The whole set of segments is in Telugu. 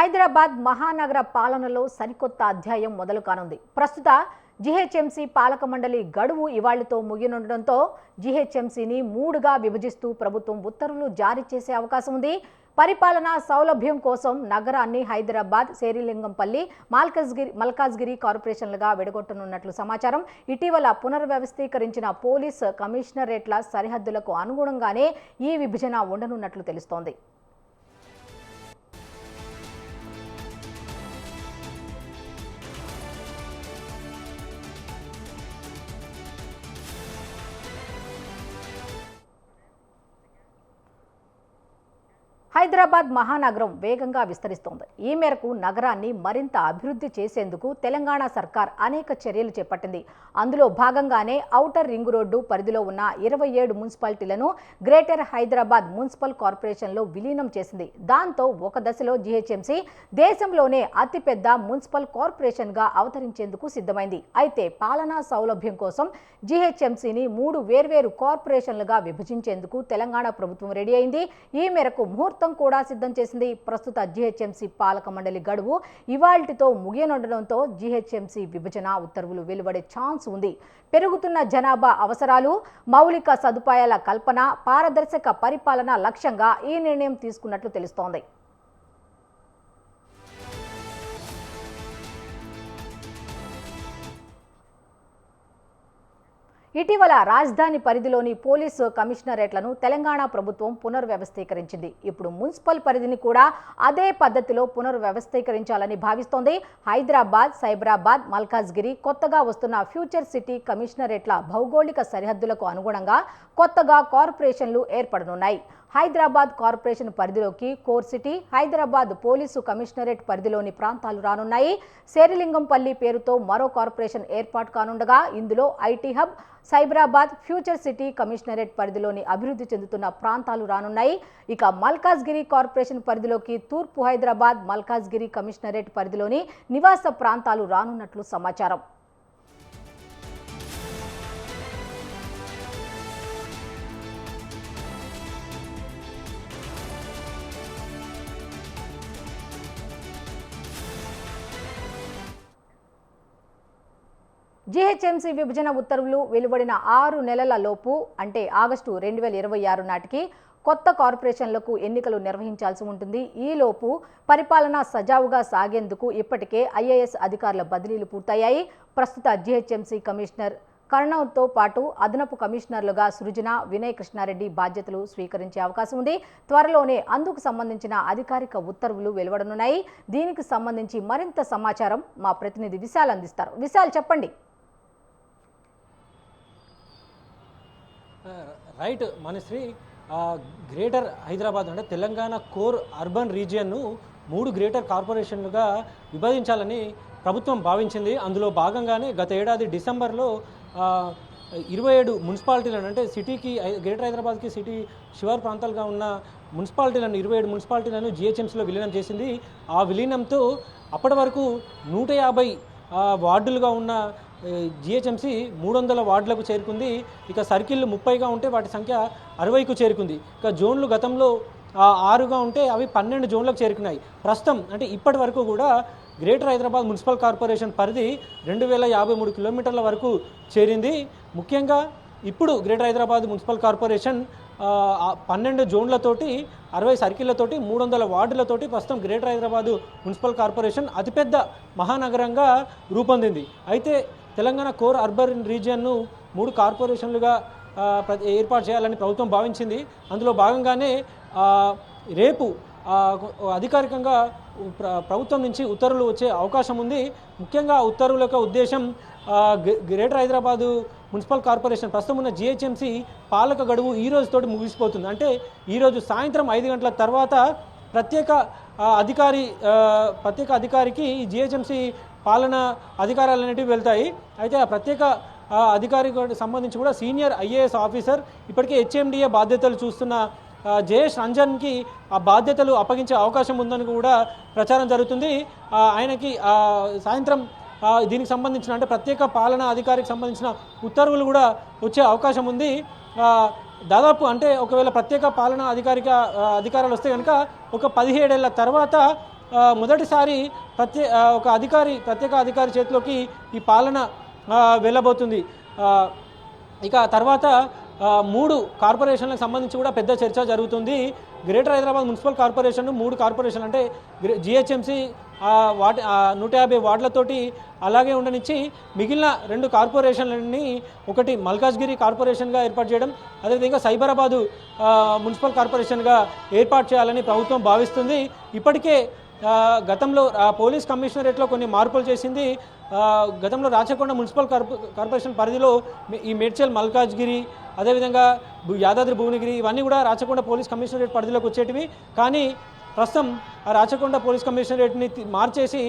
హైదరాబాద్ మహానగర పాలనలో సరికొత్త అధ్యాయం మొదలు కానుంది. ప్రస్తుత జీహెచ్ఎంసీ పాలక మండలి గడువు ఇవాళ్లతో ముగియనుండడంతో జీహెచ్ఎంసీని 3గా విభజిస్తూ ప్రభుత్వం ఉత్తర్వులు జారీ చేసే అవకాశం ఉంది. పరిపాలనా సౌలభ్యం కోసం నగరాన్ని హైదరాబాద్, శేరిలింగంపల్లి, మల్కాజ్గిరి కార్పొరేషన్లుగా విడగొట్టనున్నట్లు సమాచారం. ఇటీవల పునర్వ్యవస్థీకరించిన పోలీస్ కమిషనరేట్ల సరిహద్దులకు అనుగుణంగానే ఈ విభజన ఉండనున్నట్లు తెలుస్తోంది. హైదరాబాద్ మహానగరం వేగంగా విస్తరిస్తోంది. ఈ మేరకు నగరాన్ని మరింత అభివృద్ధి చేసేందుకు తెలంగాణ సర్కార్ అనేక చర్యలు చేపట్టింది. అందులో భాగంగానే ఔటర్ రింగ్ రోడ్డు పరిధిలో ఉన్న 27 మున్సిపాలిటీలను గ్రేటర్ హైదరాబాద్ మున్సిపల్ కార్పొరేషన్లో విలీనం చేసింది. దాంతో ఒక దశలో జీహెచ్ఎంసీ దేశంలోనే అతిపెద్ద మున్సిపల్ కార్పొరేషన్గా అవతరించేందుకు సిద్ధమైంది. అయితే పాలనా సౌలభ్యం కోసం జీహెచ్ఎంసీని 3 వేర్వేరు కార్పొరేషన్లుగా విభజించేందుకు తెలంగాణ ప్రభుత్వం రెడీ అయింది. ఈ మేరకు ముహూర్తం కూడా సిద్ధం చేసింది. ప్రస్తుత జీహెచ్ఎంసీ పాలక మండలి గడువు ఇవాళ్టితో ముగియనుండడంతో జీహెచ్ఎంసీ విభజన ఉత్తర్వులు వెలువడే ఛాన్స్ ఉంది. పెరుగుతున్న జనాభా అవసరాలు, మౌలిక సదుపాయాల కల్పన, పారదర్శక పరిపాలన లక్ష్యంగా ఈ నిర్ణయం తీసుకున్నట్లు తెలుస్తోంది. ఇటీవల రాజధాని పరిధిలోని పోలీసు కమిషనరేట్లను తెలంగాణ ప్రభుత్వం పునర్వ్యవస్థీకరించింది. ఇప్పుడు మున్సిపల్ పరిధిని కూడా అదే పద్ధతిలో పునర్వ్యవస్థీకరించాలని భావిస్తోంది. హైదరాబాద్, సైబరాబాద్, మల్కాజ్గిరి, కొత్తగా వస్తున్న ఫ్యూచర్ సిటీ కమిషనరేట్ల భౌగోళిక సరిహద్దులకు అనుగుణంగా కొత్తగా కార్పొరేషన్లు ఏర్పడనున్నాయి. హైదరాబాద్ కార్పొరేషన్ పరిధిలోకి core city, Hyderabad police commissionerate పరిధిలోని ప్రాంతాలు రానున్నాయి. శేరిలింగంపల్లి పేరుతో మరో కార్పొరేషన్ ఏర్పాటు కానుండగా ఇందులో IT hub, Cyberabad, future city commissionerate పరిధిలోని అభివృద్ధి చెందుతున్న ప్రాంతాలు రానున్నాయి. ఇక మల్కాజ్గిరి కార్పొరేషన్ పరిధిలోకి తూర్పు హైదరాబాద్, మల్కాజ్గిరి కమిషనరేట్ పరిధిలోని నివాస ప్రాంతాలు రానున్నట్లు సమాచారం. జీహెచ్ఎంసీ విభజన ఉత్తర్వులు వెలువడిన 6 నెలల లోపు అంటే ఆగస్టు 2026 నాటికి కొత్త కార్పొరేషన్లకు ఎన్నికలు నిర్వహించాల్సి ఉంటుంది. ఈలోపు పరిపాలన సజావుగా సాగేందుకు ఇప్పటికే ఐఏఎస్ అధికారుల బదిలీలు పూర్తయ్యాయి. ప్రస్తుత జీహెచ్ఎంసీ కమిషనర్ కర్ణవ్తో పాటు అదనపు కమిషనర్లుగా సృజన, వినయ్ కృష్ణారెడ్డి బాధ్యతలు స్వీకరించే అవకాశం ఉంది. త్వరలోనే అందుకు సంబంధించిన అధికారిక ఉత్తర్వులు వెలువడనున్నాయి. దీనికి సంబంధించి మరింత సమాచారం మా ప్రతినిధి విశాల్ అందిస్తారు. విశాల్, చెప్పండి. రైట్ మనశ్రీ, గ్రేటర్ హైదరాబాద్ అంటే తెలంగాణ కోర్ అర్బన్ రీజియన్ను 3 గ్రేటర్ కార్పొరేషన్లుగా విభజించాలని ప్రభుత్వం భావించింది. అందులో భాగంగానే గత ఏడాది డిసెంబర్లో 27 మున్సిపాలిటీలను అంటే సిటీకి గ్రేటర్ హైదరాబాద్కి సిటీ శివారు ప్రాంతాలుగా ఉన్న మున్సిపాలిటీలను 27 మున్సిపాలిటీలను జీహెచ్ఎంసీలో విలీనం చేసింది. ఆ విలీనంతో అప్పటి వరకు 150 వార్డులుగా ఉన్న జీహెచ్ఎంసీ 300 వార్డులకు చేరుకుంది. ఇక సర్కిళ్ళు 30గా ఉంటే వాటి సంఖ్య 60కు చేరుకుంది. ఇక జోన్లు గతంలో 6గా ఉంటే అవి 12 జోన్లకు చేరుకున్నాయి. ప్రస్తుతం అంటే ఇప్పటి వరకు కూడా గ్రేటర్ హైదరాబాద్ మున్సిపల్ కార్పొరేషన్ పరిధి 2053 కిలోమీటర్ల వరకు చేరింది. ముఖ్యంగా ఇప్పుడు గ్రేటర్ హైదరాబాద్ మున్సిపల్ కార్పొరేషన్ 12 జోన్లతోటి 60 సర్కిళ్లతోటి 300 వార్డులతోటి ప్రస్తుతం గ్రేటర్ హైదరాబాద్ మున్సిపల్ కార్పొరేషన్ అతిపెద్ద మహానగరంగా రూపొందింది. అయితే తెలంగాణ కోర్ అర్బన్ రీజియన్ను 3 కార్పొరేషన్లుగా ఏర్పాటు చేయాలని ప్రభుత్వం భావించింది. అందులో భాగంగానే రేపు అధికారికంగా ప్రభుత్వం నుంచి ఉత్తర్వులు వచ్చే అవకాశం ఉంది. ముఖ్యంగా ఉత్తర్వుల యొక్క ఉద్దేశం గ్రేటర్ హైదరాబాదు మున్సిపల్ కార్పొరేషన్ ప్రస్తుతం ఉన్న జీహెచ్ఎంసీ పాలక గడువు ఈ రోజుతోటి ముగిసిపోతుంది. అంటే ఈరోజు సాయంత్రం 5 గంటల తర్వాత ప్రత్యేక అధికారికి జీహెచ్ఎంసీ పాలన అధికారాలు అనేటివి వెళ్తాయి. అయితే ఆ ప్రత్యేక అధికారికి సంబంధించి కూడా సీనియర్ ఐఏఎస్ ఆఫీసర్ ఇప్పటికే హెచ్ఎండిఏ బాధ్యతలు చూస్తున్న జయేష్ రంజన్కి ఆ బాధ్యతలు అప్పగించే అవకాశం ఉందని కూడా ప్రచారం జరుగుతుంది. ఆయనకి సాయంత్రం దీనికి సంబంధించిన అంటే ప్రత్యేక పాలనా అధికారికి సంబంధించిన ఉత్తర్వులు కూడా వచ్చే అవకాశం ఉంది. దాదాపు అంటే ఒకవేళ ప్రత్యేక పాలనా అధికారాలు వస్తే కనుక ఒక 17 ఏళ్ల తర్వాత మొదటిసారి ఒక ప్రత్యేక అధికారి చేతిలోకి ఈ పాలన వెళ్ళబోతుంది. ఇక తర్వాత 3 కార్పొరేషన్లకు సంబంధించి కూడా పెద్ద చర్చ జరుగుతుంది. Greater Hyderabad municipal corporation 3 corporation అంటే జిహెచ్ఎంసీ 150 వార్డులతోటి అలాగే ఉండనిచ్చి మిగిలిన 2 కార్పొరేషన్లని ఒకటి మల్కాజ్గిరి కార్పొరేషన్గా ఏర్పాటు చేయడం, అదేవిధంగా సైబరాబాదు మున్సిపల్ కార్పొరేషన్గా ఏర్పాటు చేయాలని ప్రభుత్వం భావిస్తుంది. ఇప్పటికే గతంలో పోలీస్ కమిషనరేట్లో కొన్ని మార్పులు చేసింది. గతంలో రాచకొండ మున్సిపల్ కార్పొరేషన్ పరిధిలో ఈ మేడ్చల్, మల్కాజ్గిరి, అదేవిధంగా యాదాద్రి భువనగిరి ఇవన్నీ కూడా రాచకొండ పోలీస్ కమిషనరేట్ పరిధిలోకి వచ్చేటివి. కానీ ప్రస్తుతం ఆ రాచకొండ పోలీస్ కమిషనరేట్ని మార్చేసి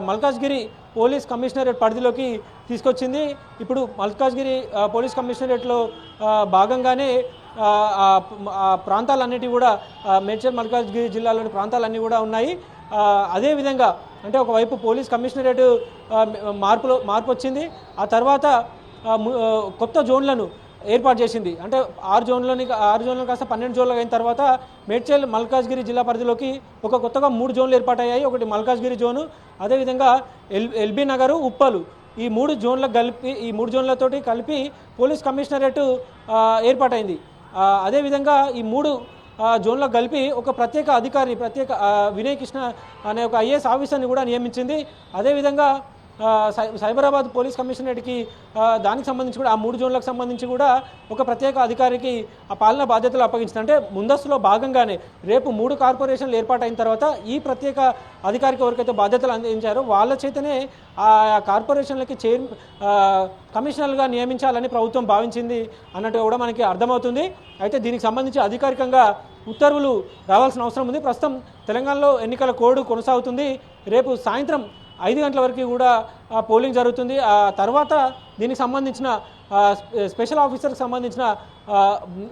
మల్కాజ్గిరి పోలీస్ కమిషనరేట్ పరిధిలోకి తీసుకొచ్చింది. ఇప్పుడు మల్కాజ్గిరి పోలీస్ కమిషనరేట్లో భాగంగానే ప్రాంతాలన్నిటి కూడా మేడ్చల్, మల్కాజ్గిరి జిల్లాలోని ప్రాంతాలన్నీ కూడా ఉన్నాయి. అదేవిధంగా అంటే ఒకవైపు పోలీస్ కమిషనరేట్ మార్పు వచ్చింది. ఆ తర్వాత కొత్త జోన్లను ఏర్పాటు చేసింది. అంటే 6 జోన్లు కాస్త 12 జోన్లు అయిన తర్వాత మేడ్చల్, మల్కాజ్గిరి జిల్లా పరిధిలోకి కొత్తగా 3 జోన్లు ఏర్పాటయ్యాయి. ఒకటి మల్కాజ్గిరి జోను, అదేవిధంగా ఎల్బీ నగరు, ఉప్పలు, ఈ 3 జోన్లకు కలిపి ఈ 3 జోన్లతోటి కలిపి పోలీస్ కమిషనరేట్ ఏర్పాటైంది. అదేవిధంగా ఈ 3 జోన్లకు కలిపి ఒక ప్రత్యేక అధికారి వినయ్ కృష్ణ అనే ఒక ఐఏఎస్ ఆఫీసర్ని కూడా నియమించింది. అదేవిధంగా సైబరాబాద్ పోలీస్ కమిషనరేట్కి దానికి సంబంధించి కూడా ఆ 3 జోన్లకు సంబంధించి కూడా ఒక ప్రత్యేక అధికారికి ఆ పాలనా బాధ్యతలు అప్పగించింది. అంటే ముందస్తులో భాగంగానే రేపు 3 కార్పొరేషన్లు ఏర్పాటైన తర్వాత ఈ ప్రత్యేక అధికారికి ఎవరికైతే బాధ్యతలు అందించారో వాళ్ళ చేతనే ఆ కార్పొరేషన్లకి కమిషనర్లుగా నియమించాలని ప్రభుత్వం భావించింది అన్నట్టు కూడా మనకి అర్థమవుతుంది. అయితే దీనికి సంబంధించి అధికారికంగా ఉత్తర్వులు రావాల్సిన అవసరం ఉంది. ప్రస్తుతం తెలంగాణలో ఎన్నికల కోడ్ కొనసాగుతుంది. రేపు సాయంత్రం 5 గంటల వరకు కూడా పోలింగ్ జరుగుతుంది. ఆ తర్వాత దీనికి సంబంధించిన స్పెషల్ ఆఫీసర్కి సంబంధించిన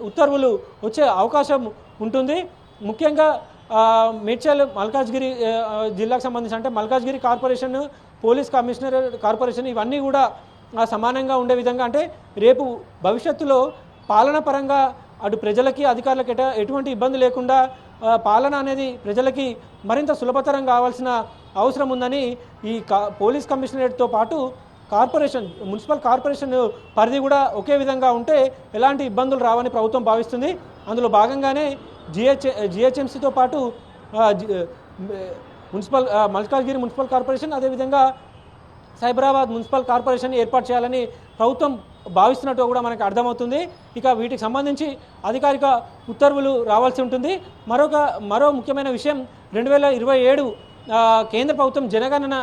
ఉత్తర్వులు వచ్చే అవకాశం ఉంటుంది. ముఖ్యంగా మేడ్చల్, మల్కాజ్గిరి జిల్లాకు సంబంధించి అంటే Malkajgiri corporation, police commissioner corporation ఇవన్నీ కూడా సమానంగా ఉండే విధంగా అంటే రేపు భవిష్యత్తులో పాలన పరంగా అటు ప్రజలకి అధికారులకి ఎటువంటి ఇబ్బంది లేకుండా పాలన అనేది ప్రజలకి మరింత సులభతరం కావాల్సిన అవసరం ఉందని ఈ పోలీస్ కమిషనరేట్తో పాటు మున్సిపల్ కార్పొరేషన్ పరిధి కూడా ఒకే విధంగా ఉంటే ఎలాంటి ఇబ్బందులు రావని ప్రభుత్వం భావిస్తుంది. అందులో భాగంగానే జిహెచ్ఎంసీతో పాటు మల్కాజ్గిరి మున్సిపల్ కార్పొరేషన్, అదేవిధంగా సైబరాబాద్ మున్సిపల్ కార్పొరేషన్ ఏర్పాటు చేయాలని ప్రభుత్వం భావిస్తున్నట్టు కూడా మనకు అర్థమవుతుంది. ఇక వీటికి సంబంధించి అధికారిక ఉత్తర్వులు రావాల్సి ఉంటుంది. మరో ముఖ్యమైన విషయం 2027 కేంద్ర ప్రభుత్వం జనగణన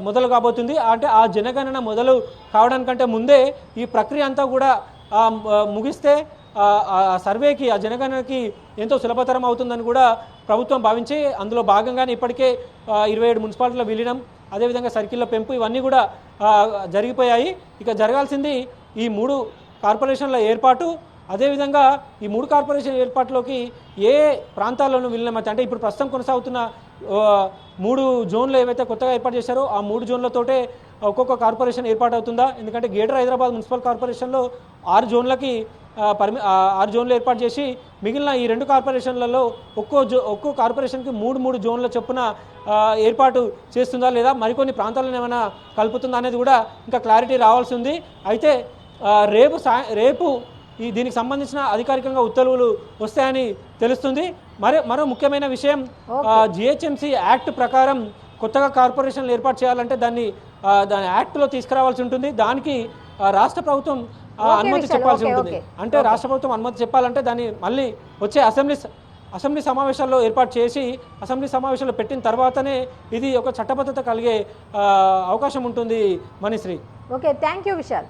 మొదలు కాబోతుంది. అంటే ఆ జనగణన మొదలు కావడానికంటే ముందే ఈ ప్రక్రియ అంతా కూడా ముగిస్తే ఆ సర్వేకి, ఆ జనగణనకి ఎంతో సులభతరం అవుతుందని కూడా ప్రభుత్వం భావించి అందులో భాగంగానే ఇప్పటికే 27 మున్సిపాలిటీల విలీనం, అదేవిధంగా సర్కిళ్ళ పెంపు ఇవన్నీ కూడా జరిగిపోయాయి. ఇక జరగాల్సింది ఈ 3 కార్పొరేషన్ల ఏర్పాటు. అదేవిధంగా ఈ 3 కార్పొరేషన్ ఏర్పాటులోకి ఏ ప్రాంతాల్లోనూ విలీనమైతే అంటే ఇప్పుడు ప్రస్తుతం కొనసాగుతున్న 3 జోన్లు ఏవైతే కొత్తగా ఏర్పాటు చేశారో ఆ 3 జోన్లతోటే ఒక్కొక్క కార్పొరేషన్ ఏర్పాటు అవుతుందా? ఎందుకంటే గ్రేటర్ హైదరాబాద్ మున్సిపల్ కార్పొరేషన్లో 6 జోన్లు ఏర్పాటు చేసి మిగిలిన ఈ 2 కార్పొరేషన్లలో ఒక్కో కార్పొరేషన్కి 3 జోన్ల చొప్పున ఏర్పాటు చేస్తుందా లేదా మరికొన్ని ప్రాంతాలను ఏమైనా కలుపుతుందా అనేది కూడా ఇంకా క్లారిటీ రావాల్సి ఉంది. అయితే రేపు దీనికి సంబంధించిన అధికారికంగా ఉత్తర్వులు వస్తాయని తెలుస్తుంది. మరో ముఖ్యమైన విషయం, జిహెచ్ఎంసీ యాక్ట్ ప్రకారం కొత్తగా కార్పొరేషన్లు ఏర్పాటు చేయాలంటే దాని యాక్ట్లో తీసుకురావాల్సి ఉంటుంది. దానికి రాష్ట్ర ప్రభుత్వం అనుమతి చెప్పాల్సి ఉంటుంది. అంటే రాష్ట్ర ప్రభుత్వం అనుమతి చెప్పాలంటే దాన్ని మళ్ళీ వచ్చే అసెంబ్లీ సమావేశాల్లో ఏర్పాటు చేసి అసెంబ్లీ సమావేశాల్లో పెట్టిన తర్వాతనే ఇది ఒక చట్టబద్ధత కలిగే అవకాశం ఉంటుంది. Manishree. Okay, thank you Vishal.